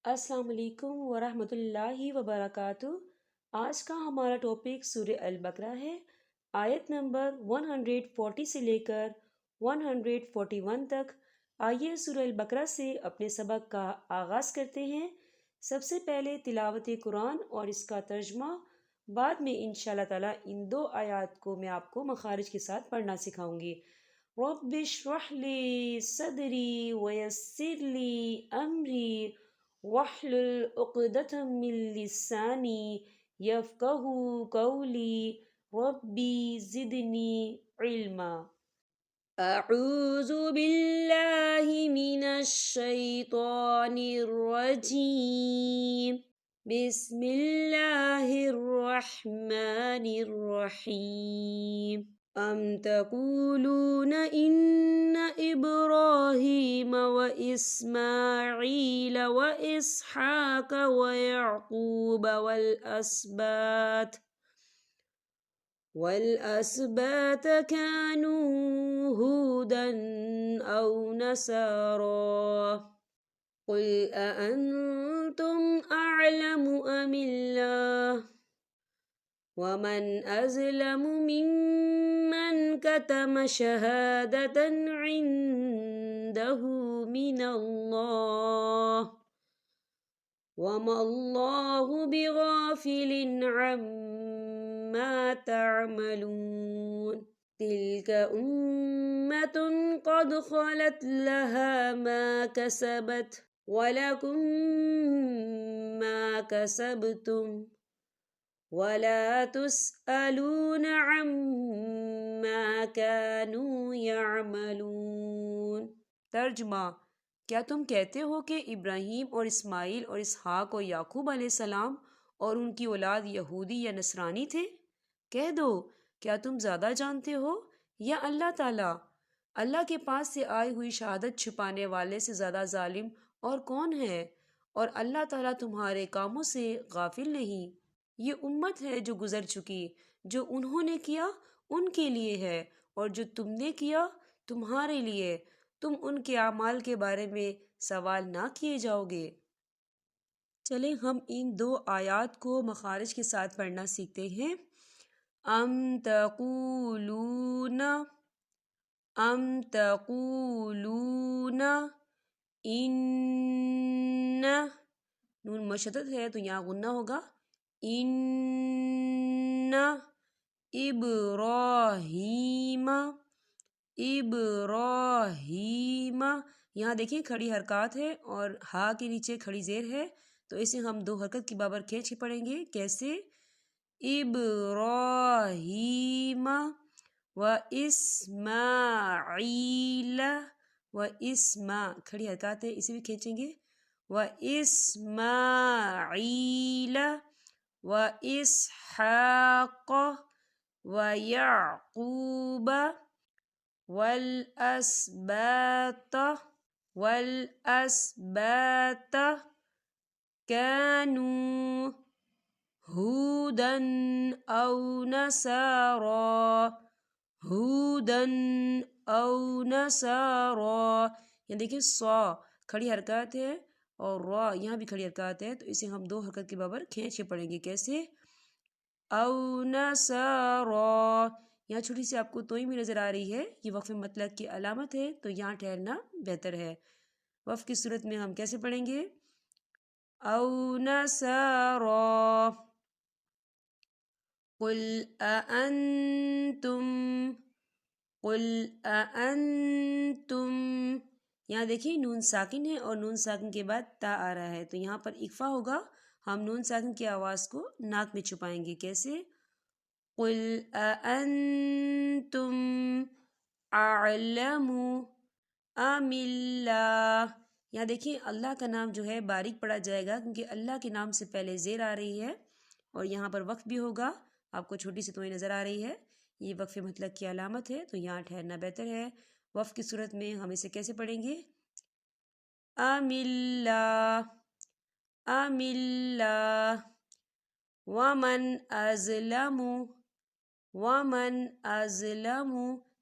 السلام علیکم ورحمۃ اللہ وبرکاتہ۔ آج کا ہمارا ٹاپک سورہ البقرہ ہے۔ آیت نمبر 140 سے لے کر 141 تک۔ آئیے سورہ البقرہ سے اپنے سبق کا آغاز کرتے ہیں۔ سب سے پہلے تلاوت قرآن اور اس کا ترجمہ، بعد میں انشاءاللہ تعالی ان دو آیات کو میں آپ کو مخارج کے ساتھ پڑھنا سکھاؤں گی۔ رب اشرح لی صدری ویسر لی امری واحلل عقدۃ من لسانی یفقہوا قولی ربی زدنی علما۔ اعوذ باللہ من الشیطان الرجیم، بسم اللہ الرحمن الرحیم۔ ام تقولون ان ابراہیم واسماعیل واسحاق ویعقوب والاسباط كانوا هودا او نصارا، قل أأنتم أعلم أم الله، ومن أظلم ممن كتم شهادة عنده من الله، وما الله بغافل عما تعملون، تلك أمة قد خلت لها ما كسبت ولكم ما كسبتم ولا تسألون عما كانوا يعملون۔ ترجمہ: کیا تم کہتے ہو کہ ابراہیم اور اسماعیل اور اسحاق اور یعقوب علیہ السلام اور ان کی اولاد یہودی یا نصرانی تھے؟ کہہ دو، کیا تم زیادہ جانتے ہو یا اللہ تعالیٰ؟ اللہ کے پاس سے آئی ہوئی شہادت چھپانے والے سے زیادہ ظالم اور کون ہے؟ اور اللہ تعالیٰ تمہارے کاموں سے غافل نہیں۔ یہ امت ہے جو گزر چکی، جو انہوں نے کیا ان کے لیے ہے اور جو تم نے کیا تمہارے لیے، تم ان کے اعمال کے بارے میں سوال نہ کیے جاؤ گے۔ چلیں ہم ان دو آیات کو مخارج کے ساتھ پڑھنا سیکھتے ہیں۔ ام تقولون ان، نون مشدد ہے تو یہاں غنہ ہوگا، ان ابراہیم، یہاں دیکھیں کھڑی حرکات ہے اور ہا کے نیچے کھڑی زیر ہے، تو اسے ہم دو حرکت کی برابر کھینچ کے پڑھیں گے۔ کیسے؟ ابراہیم و اسماعیل، کھڑی حرکات ہے، اسے بھی کھینچیں گے، و اسماعیل و اسحاق و یعقوب والاسباط كانوا هودا او نصارا، یہاں دیکھیں صا کھڑی حرکات ہے اور را یہاں بھی کھڑی حرکات ہے، تو اسے ہم دو حرکت کے برابر کھینچ کے پڑھیں گے۔ کیسے؟ او نصارا، یہاں چھوٹی سی آپ کو توئی بھی نظر آ رہی ہے، یہ وقف مطلق کی علامت ہے، تو یہاں ٹھہرنا بہتر ہے۔ وقف کی صورت میں ہم کیسے پڑھیں گے؟ او نصارا، قل أأنتم، یہاں دیکھیں نون ساکن ہے اور نون ساکن کے بعد تا آ رہا ہے، تو یہاں پر اخفا ہوگا، ہم نون ساکن کی آواز کو ناک میں چھپائیں گے۔ کیسے؟ قل أأنتم أعلم أم اللہ، یہاں دیکھیں اللہ کا نام جو ہے باریک پڑھا جائے گا کیونکہ اللہ کے نام سے پہلے زیر آ رہی ہے، اور یہاں پر وقف بھی ہوگا، آپ کو چھوٹی سی توئی نظر آ رہی ہے، یہ وقف مطلق کی علامت ہے، تو یہاں ٹھہرنا بہتر ہے۔ وقف کی صورت میں ہم اسے کیسے پڑھیں گے؟ ام اللہ ومن ازلم،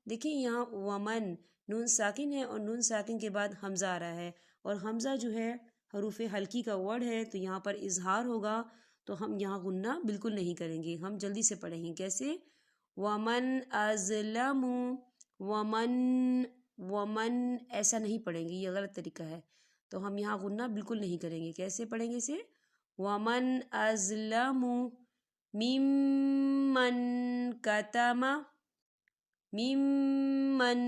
دیکھیں یہاں ومن نون ساکن ہے اور نون ساکن کے بعد حمزہ آ رہا ہے، اور حمزہ جو ہے حروف حلقی کا ورڈ ہے تو یہاں پر اظہار ہوگا، تو ہم یہاں غنہ بالکل نہیں کریں گے، ہم جلدی سے پڑھیں گے کیسے؟ ومن ازلم، ومن ایسا نہیں پڑھیں گے، یہ غلط طریقہ ہے، تو ہم یہاں غنہ بالکل نہیں کریں گے، کیسے پڑھیں گے اسے؟ ومن ازلم ممن کتم، ممن،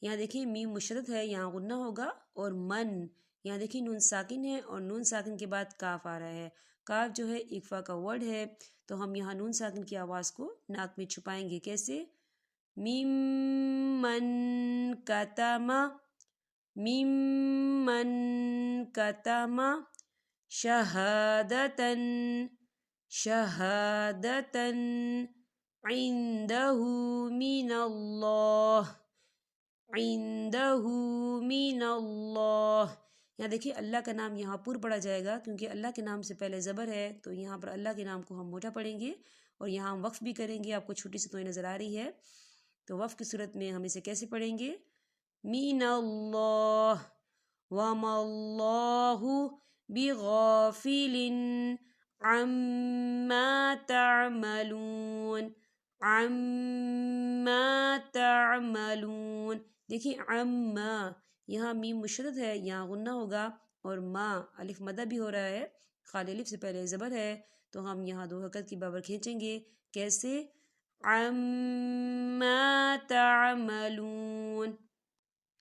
یہاں دیکھیں میم مشدد ہے، یہاں غنہ ہوگا، اور من، یہاں دیکھیں نون ساکن ہے اور نون ساکن کے بعد کاف آ رہا ہے، کاف جو ہے اقفا کا ورڈ ہے، تو ہم یہاں نون ساکن کی آواز کو ناک میں چھپائیں گے، کیسے؟ ممن کتم، ممن کتم شہادتن، شہادتن عندہ من اللہ، عندہ من اللہ، یہاں دیکھیے اللہ کا نام یہاں پر پڑھا جائے گا، کیونکہ اللہ کے نام سے پہلے زبر ہے، تو یہاں پر اللہ کے نام کو ہم موٹا پڑھیں گے، اور یہاں ہم وقف بھی کریں گے، آپ کو چھوٹی سی تو نظر آ رہی ہے، تو وقف کی صورت میں ہم اسے کیسے پڑھیں گے؟ من اللہ، وما اللہ بغافل عما تعملون، عما تعملون، دیکھیں عما، یہاں میم مشدد ہے، یہاں غنہ ہوگا، اور ما الف مدہ بھی ہو رہا ہے، خالی الف سے پہلے زبر ہے، تو ہم یہاں دو حرکت کی برابر کھینچیں گے، کیسے؟ عما تعملون،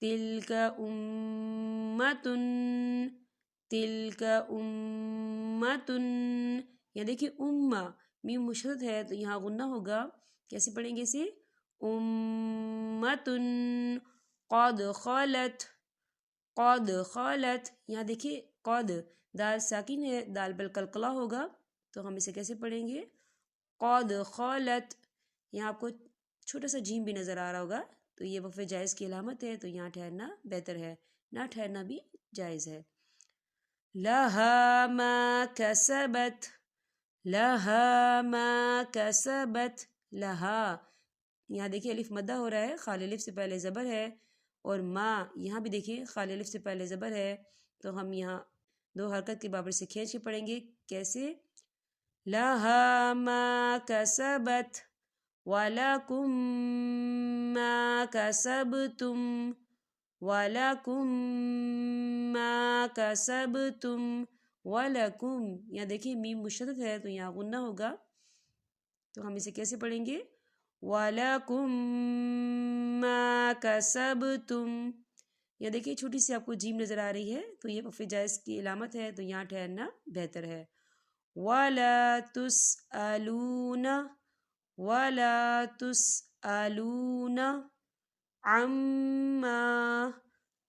تلک امۃ، تلک امۃ، یہاں دیکھیے امہ میم مشدد ہے تو یہاں غنہ ہوگا، کیسے پڑھیں گے اسے؟ امۃ قد خلت، قد خلت، یہاں دیکھیے قد دال ساکن ہے، دال بل قلقلہ ہوگا، تو ہم اسے کیسے پڑھیں گے؟ قد خلت، یہاں آپ کو چھوٹا سا جیم بھی نظر آ رہا ہوگا، تو یہ وقف جائز کی علامت ہے، تو یہاں ٹھہرنا بہتر ہے، نہ ٹھہرنا بھی جائز ہے۔ لہا ما کسبت، لہا ما کسبت، لہا، یہاں دیکھیں الف مدہ ہو رہا ہے، خالی الف سے پہلے زبر ہے، اور ما یہاں بھی دیکھیں خالی الف سے پہلے زبر ہے، تو ہم یہاں دو حرکت کے برابر سے کھینچ کے پڑھیں گے، کیسے؟ لہا ما کسبت وَلَكُمْ مَا كَسَبْتُمْ، وَلَكُمْ مَا كَسَبْتُمْ، وَلَكُمْ، یہاں دیکھیں میم مشدد ہے تو یہاں غنہ ہوگا، تو ہم اسے کیسے پڑھیں گے؟ وَلَكُمْ مَا كَسَبْتُمْ، یہاں دیکھیں چھوٹی سی آپ کو جیم نظر آ رہی ہے، تو یہ وقف جائز کی علامت ہے، تو یہاں ٹھہرنا بہتر ہے۔ وَلَا تُسْأَلُونَ، وَلَا تُسْأَلُونَ عَمَّا،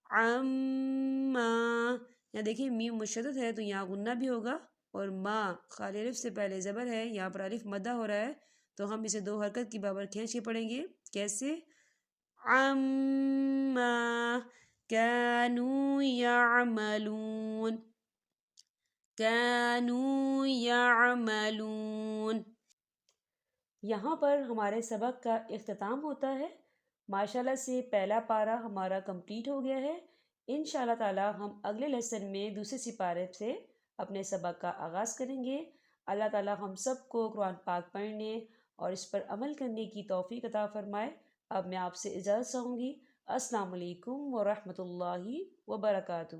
عَمَّا، یہاں دیکھیں میم مشدد ہے تو یہاں غنہ بھی ہوگا، اور ما خالی الف سے پہلے زبر ہے، یہاں پر الف مدہ ہو رہا ہے، تو ہم اسے دو حرکت کی برابر کھینچ کے پڑھیں گے، کیسے؟ عَمَّا كَانُوا يَعْمَلُونَ، كَانُوا يَعْمَلُونَ۔ یہاں پر ہمارے سبق کا اختتام ہوتا ہے، ماشاءاللہ سے پہلا پارہ ہمارا کمپلیٹ ہو گیا ہے، انشاءاللہ تعالی ہم اگلے لیسن میں دوسرے سپارے سے اپنے سبق کا آغاز کریں گے۔ اللہ تعالی ہم سب کو قرآن پاک پڑھنے اور اس پر عمل کرنے کی توفیق عطا فرمائے۔ اب میں آپ سے اجازت چاہوں گی، السلام علیکم ورحمۃ اللہ وبرکاتہ۔